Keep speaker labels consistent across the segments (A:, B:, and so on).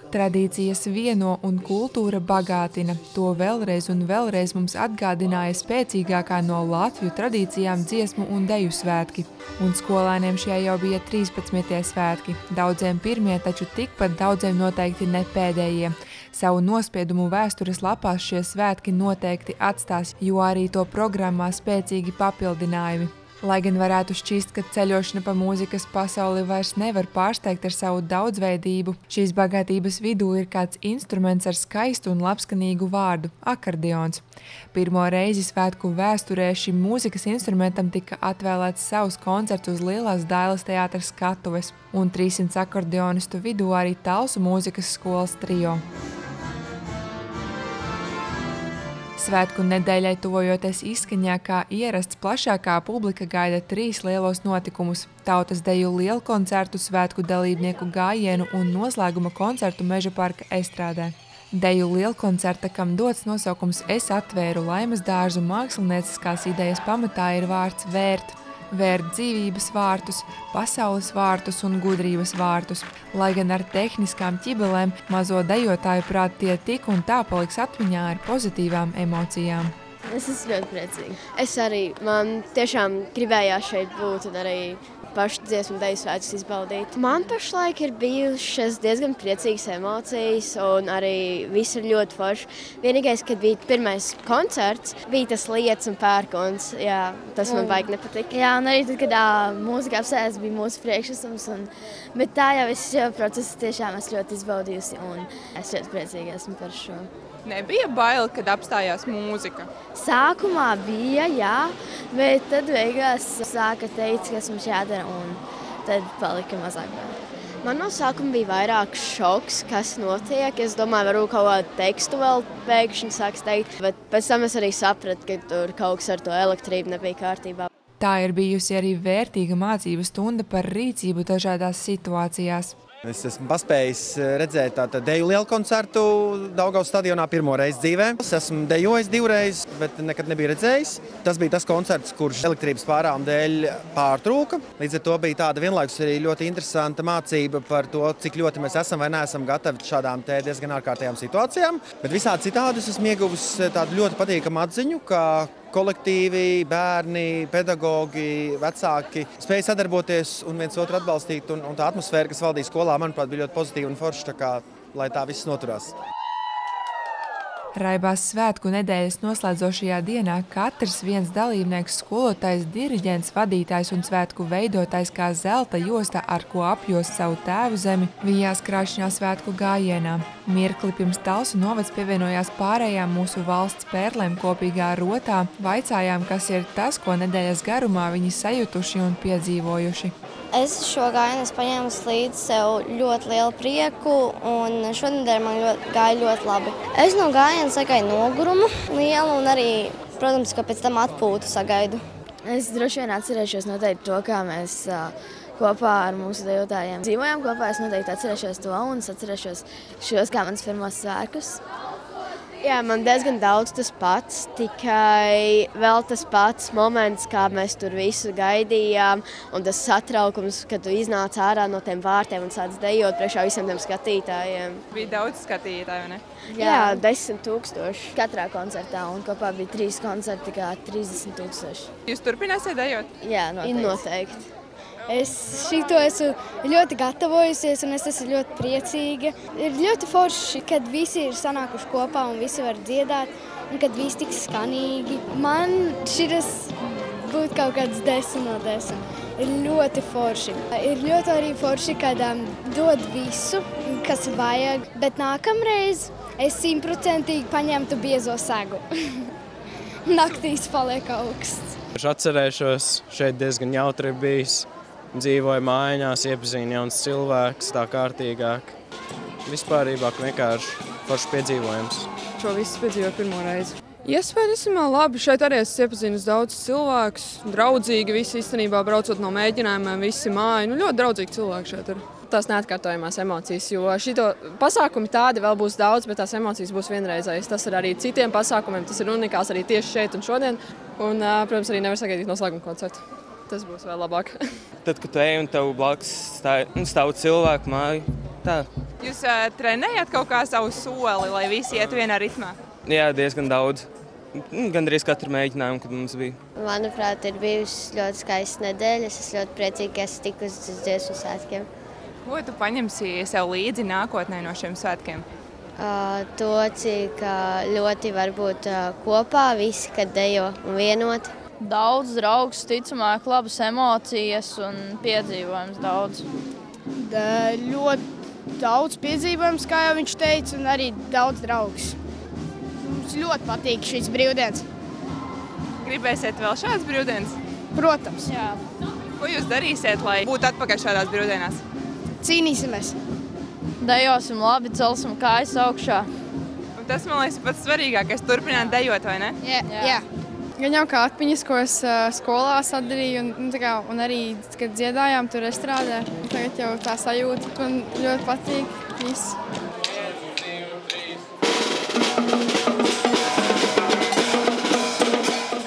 A: Tradīcijas vieno un kultūra bagātina. To vēlreiz un vēlreiz mums atgādināja spēcīgākā no Latviju tradīcijām dziesmu un deju svētki. Un skolēniem šie jau bija 13. svētki. Daudziem pirmie, taču tikpat daudziem noteikti ne pēdējie. Savu nospiedumu vēstures lapās šie svētki noteikti atstās, jo arī to programmā spēcīgi papildinājumi. Lai gan varētu šķist, ka ceļošana pa mūzikas pasauli vairs nevar pārsteigt ar savu daudzveidību, šīs bagātības vidū ir kāds instruments ar skaistu un labskanīgu vārdu – akordeons. Pirmo reizi svētku vēsturē šim mūzikas instrumentam tika atvēlēts savs koncerts uz Lielās Dailes teātra skatuves, un 300 akordeonistu vidū arī Talsu mūzikas skolas trio. Svētku nedēļai tuvojoties izskaņā kā ierasts, plašākā publika gaida 3 lielos notikumus – tautas deju lielkoncertu, svētku dalībnieku gājienu un noslēguma koncertu Meža parka estrādē. Deju lielkoncerta, kam dots nosaukums Es atvēru Laimas dārzu, mākslinieciskās idejas pamatā ir vārds vērt. Vērt dzīvības vārtus, pasaules vārtus un gudrības vārtus. Lai gan ar tehniskām ķibelēm, mazo dejotāju prāt tie tik un tā paliks atmiņā ar pozitīvām emocijām.
B: Es esmu ļoti priecīga. Es arī, man tiešām gribējās šeit būt un arī pašu dziesmu deju svētkus izbaudīt. Man pašlaik ir bijušas diezgan priecīgas emocijas un arī viss ir ļoti forši. Vienīgais, kad bija pirmais koncerts, bija tas lietas un pērkons. Jā, tas man baigi nepatika.
C: Jā, un arī tad, kad mūzika apstājās, bija mūsu priekšnesums. Bet tā jau es šo procesu tiešām esmu ļoti izbaudījusi un es ļoti priecīga esmu par šo.
D: Nebija bail, kad apstājās mūzika?
C: Sākumā bija, jā, bet tad beigās sāka teikt, kas mums jādara, un tad palika mazāk bail.
B: Man no sākuma bija vairāk šoks, kas notiek. Es domāju, varbūt kaut kādu tekstu vēl pēkšņi sāks teikt, bet pēc tam es arī sapratu, ka tur kaut kas ar to elektrību nebija kārtībā.
A: Tā ir bijusi arī vērtīga mācību stunda par rīcību dažādās situācijās.
E: Es esmu paspējis redzēt deju lielkoncertu Daugavas stadionā pirmo reizi dzīvē. Es esmu dejojis 2 reizes, bet nekad nebiju redzējis. Tas bija tas koncerts, kurš elektrības pārām dēļ pārtrūka. Līdz ar to bija tāda vienlaikus arī ļoti interesanta mācība par to, cik ļoti mēs esam vai neesam gatavi šādām diezgan ārkārtējām situācijām. Bet visādi citādi es esmu ieguvis tādu ļoti patīkamu atziņu, ka kolektīvi, bērni, pedagogi, vecāki spēja sadarboties un viens otru atbalstīt. Un tā atmosfēra, kas valdīja skolā, manuprāt, bija ļoti pozitīva un forša, tā kā, lai tā viss noturās.
A: Raibās svētku nedēļas noslēdzošajā dienā katrs viens dalībnieks, skolotājs, diriģents, vadītājs un svētku veidotājs kā zelta josta, ar ko apjost savu tēvu zemi, vijās krāšņā svētku gājienā. Mirkli pirms Talsu novads pievienojās pārējām mūsu valsts pērlēm kopīgā rotā, vaicājām, kas ir tas, ko nedēļas garumā viņi sajutuši un piedzīvojuši.
C: Es šo gājienu paņēmu līdz sev ļoti lielu prieku, un šonedēļ man gāja ļoti labi. Es no gājiena sagaidu nogurumu lielu un arī, protams, ka pēc tam atpūtu sagaidu. Es droši vien atcerēšos noteikti to, kā mēs kopā ar mūsu dejotājiem dzīvojām kopā. Es noteikti atcerēšos to un es atcerēšos šos kā mans pirmos svētkus.
B: Jā, man diezgan daudz tas pats, tikai vēl tas pats moments, kā mēs tur visu gaidījām, un tas satraukums, kad tu iznāc ārā no tiem vārtiem un sāc dejot priekšā visiem tiem skatītājiem.
D: Bija daudz skatītāju, vai ne?
B: Jā, 10 000.
C: Katrā koncertā, un kopā bija 3 koncerti, kā 30 000.
D: Jūs turpināsiet dejot?
C: Jā,
B: noteikti.
C: Es šito esmu ļoti gatavojusies un es esmu ļoti priecīga. Ir ļoti forši, kad visi ir sanākuši kopā un visi var dziedāt un kad viss tik skanīgi. Man šitas būtu kaut kāds 10 no 10. Ir ļoti forši. Ir ļoti arī forši, kad dod visu, kas vajag, bet nākamreiz es 100% paņemtu biezo segu. Naktīs paliek augsts.
F: Es atcerēšos, šeit diezgan jautri ir bijis. Dzīvoju mājās, iepazinu jauns cilvēks, tā kārtīgāk. Vispārībā vienkārši foršs piedzīvojums.
G: Šo visu piedzīvoju pirmo reizi. Iespējams, labi. Šeit arī es iepazinu daudz cilvēkus. Draudzīgi visi īstenībā braucot no mēģinājumiem, visi māji. Ļoti draudzīgi cilvēki šeit ir.
H: Tās neatkārtojamās emocijas, jo šito pasākumi tādi vēl būs daudz, bet tās emocijas būs vienreizējas. Tas ir arī citiem pasākumiem, tas ir unikāls arī tieši šeit un šodien. Un, protams, arī nevar sagaidīt noslēguma koncertu. Tas būs vēl labāk.
I: Tad, kad tu ej un tev blakus stāv cilvēku māju, Tā.
D: Jūs trenējat kaut kā savu soli, lai visi iet vienā ritmā?
I: Jā, diezgan daudz. Gandrīz katru mēģinājumu, kad mums bija.
B: Manuprāt, ir bijusi ļoti skaista nedēļa. Es esmu ļoti priecīga, ka esmu tikusi uz dziesmu svētkiem.
D: Ko tu paņemsi sev līdzi nākotnē no šiem svētkiem?
B: To, cik ļoti var būt kopā visi, kad dejo un vienoti.
J: Daudz draugs, ticamāk, labas emocijas un piedzīvojums daudz.
C: Ļoti daudz piedzīvojums, kā jau viņš teica, un arī daudz draugs. Mums ļoti patīk šīs brīvdienas.
D: Gribēsiet vēl šādas brīvdienas?
C: Protams.
J: Jā.
D: Ko jūs darīsiet, lai būtu atpakaļ šādās brīvdienās?
C: Cīnīsimies.
J: Dejosim labi, celsim kājas augšā.
D: Un tas, man liekas, pats svarīgākais – turpināt dejot, vai ne?
C: Jā.
G: Gan jau kā atmiņas, ko es skolā sadarīju, un arī, kad dziedājām tur estrādē. Tagad jau tā sajūta. Man ļoti patīk viss.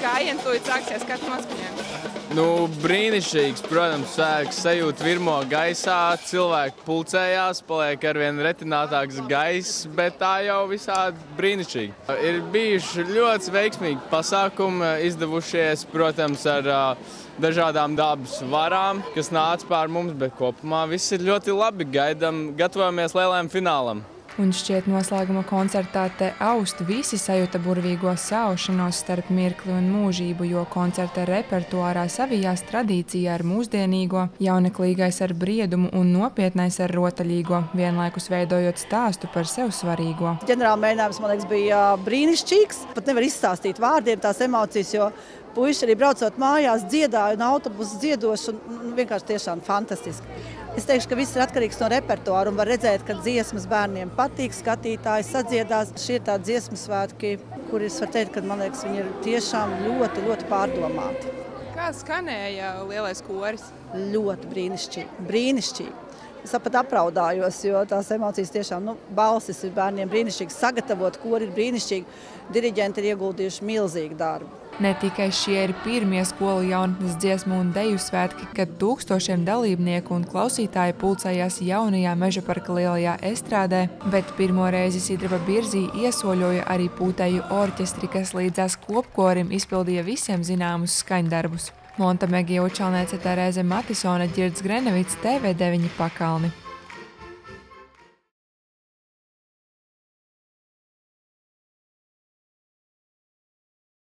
D: Gājiens tūlīt sāksies, kāds noskaņojums?
K: Brīnišķīgs, protams, svētks sajūta virmo gaisā, cilvēki pulcējās, paliek arvien retinātāks gaiss, bet tā jau visādi brīnišķīgi. Ir bijuši ļoti veiksmīgi pasākumi, izdevušies, protams, ar dažādām dabas varām, kas nāca pār mums, bet kopumā viss ir ļoti labi, gatavojamies lielajam finālam.
A: Un šķiet noslēguma koncertā te aust visi sajūta burvīgo saušanos starp mirkli un mūžību, jo koncerta repertuārā savijās tradīcija ar mūsdienīgo, jauneklīgais ar briedumu un nopietnais ar rotaļīgo, vienlaikus veidojot stāstu par sev svarīgo.
L: Ģenerāla mēģinājums, man liekas, bija brīnišķīgs. Pat nevar izstāstīt vārdiem tās emocijas, jo puiši arī braucot mājās dziedāja un autobusu dziedoši un vienkārši tiešām fantastiski. Es teikšu, ka viss ir atkarīgs no repertuāra un var redzēt, ka dziesmas bērniem patīk, skatītāji sadziedās. Šie ir tādi dziesmu svētki, kur es varu teikt, ka, man liekas, viņi ir tiešām ļoti, ļoti pārdomāti.
D: Kā skanēja lielais koris?
L: Ļoti brīnišķīgi, brīnišķīgi. Es pat apraudājos, jo tās emocijas tiešām, balsis ir bērniem brīnišķīgi, sagatavot kori ir brīnišķīgi, diriģenti ir ieguldījuši milzīgu darbu.
A: Ne tikai šie ir pirmie skolu jaunatnes dziesmu un deju svētki, kad tūkstošiem dalībnieku un klausītāji pulcējās jaunajā Mežaparka lielajā estrādē, bet pirmo reizi Sidraba Birzī iesoļoja arī pūtēju orķestri, kas līdzās kopkorim izpildīja visiem zināmus skaņdarbus. Monta Megija Učalnēce, Terēze Matisone, Ģirds Grenevits, TV9 Pakalni.